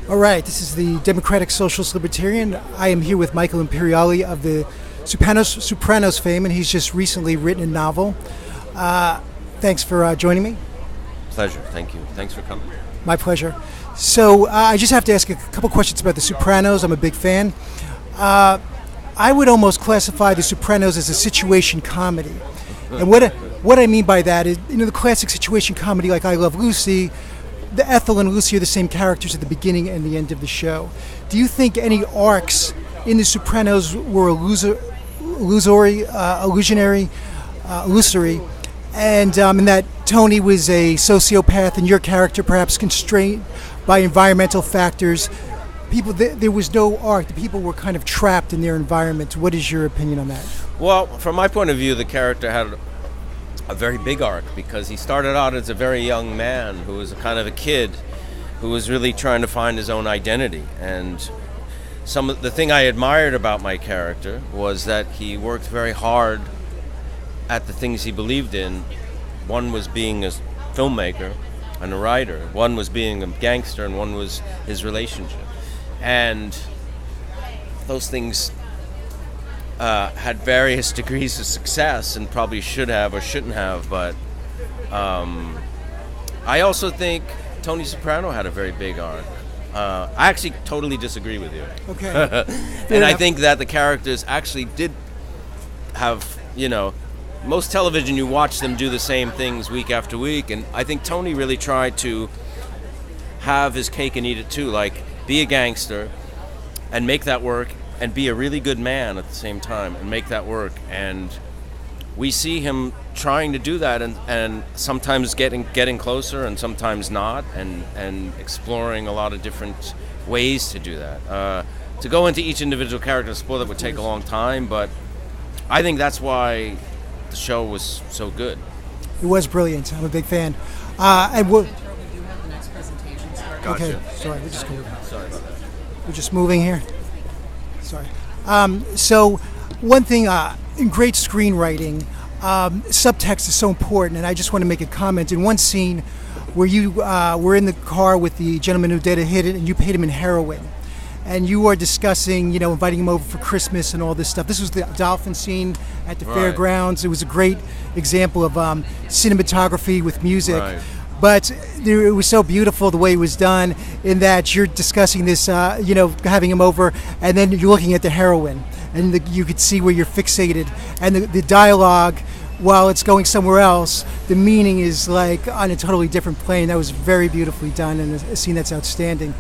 All right, this is the Democratic Socialist Libertarian. I am here with Michael Imperioli of the Sopranos fame, and he's just recently written a novel. Thanks for joining me. Pleasure, thank you. Thanks for coming. My pleasure. So I just have to ask a couple questions about the Sopranos. I'm a big fan. I would almost classify the Sopranos as a situation comedy. And what I mean by that is, the classic situation comedy like I Love Lucy, the Ethel and Lucy are the same characters at the beginning and the end of the show. Do you think any arcs in the Sopranos were illusory, and in that Tony was a sociopath and your character perhaps constrained by environmental factors? There was no arc. The people were kind of trapped in their environment. What is your opinion on that? Well, from my point of view, the character had a very big arc because he started out as a very young man who was kind of a kid who was really trying to find his own identity. And the thing I admired about my character was that he worked very hard at the things he believed in. One was being a filmmaker and a writer. One was being a gangster, and one was his relationship. And those things had various degrees of success and probably should have or shouldn't have, but I also think Tony Soprano had a very big arc. I actually totally disagree with you. Okay. And I think that the characters actually did have, most television, you watch them do the same things week after week, and I think Tony really tried to have his cake and eat it too, like be a gangster and make that work, and be a really good man at the same time and make that work. And we see him trying to do that, and sometimes getting closer and sometimes not, and exploring a lot of different ways to do that. To go into each individual character and spoil it would take a long time, but I think that's why the show was so good. It was brilliant. I'm a big fan. And we do have the next presentation started. Okay, Gotcha. sorry, we're just going. Sorry about that. We're just moving here. Sorry. So one thing in great screenwriting, subtext is so important, and I just want to make a comment. In one scene where you were in the car with the gentleman who did a hit, and you paid him in heroin, and you are discussing, inviting him over for Christmas and all this stuff. This was the dolphin scene at the fairgrounds. It was a great example of cinematography with music. Right. But it was so beautiful the way it was done, in that you're discussing this, having him over, and then you're looking at the heroin, and you could see where you're fixated. And the dialogue, while it's going somewhere else, the meaning is like on a totally different plane. That was very beautifully done, and a scene that's outstanding.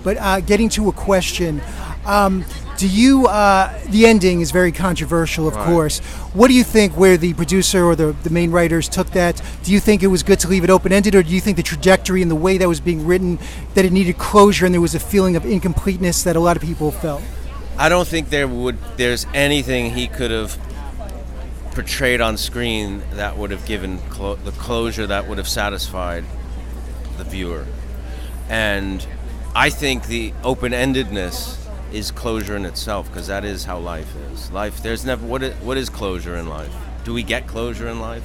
But getting to a question, the ending is very controversial, of course. What do you think where the producer or the main writers took that? Do you think it was good to leave it open-ended, or do you think the trajectory and the way that was being written, that it needed closure and there was a feeling of incompleteness that a lot of people felt? I don't think there's anything he could have portrayed on screen that would have given the closure that would have satisfied the viewer. And I think the open-endedness is closure in itself, because that is how life is. There's never what is closure in life? Do we get closure in life?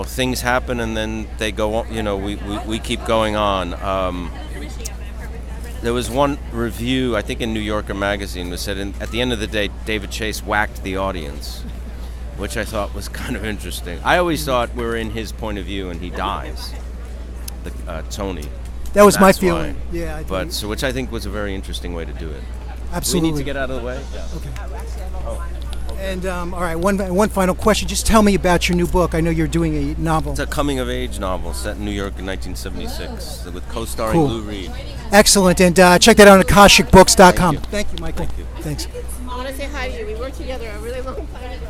Things happen and then they go on. We keep going on. There was one review, I think in New Yorker magazine, that said at the end of the day, David Chase whacked the audience, which I thought was kind of interesting. I always thought we were in his point of view and he dies, Tony. That was my feeling. Why. Yeah. Which I think was a very interesting way to do it. Absolutely. We need to get out of the way. Yeah. Okay. And all right, one final question. Just tell me about your new book. I know you're doing a novel. It's a coming-of-age novel set in New York in 1976 with co-starring Lou Reed. Excellent. And check that out on akashicbooks.com. Thank you, Michael. Thank you. Thanks. I want to say hi to you. We worked together a really long time ago.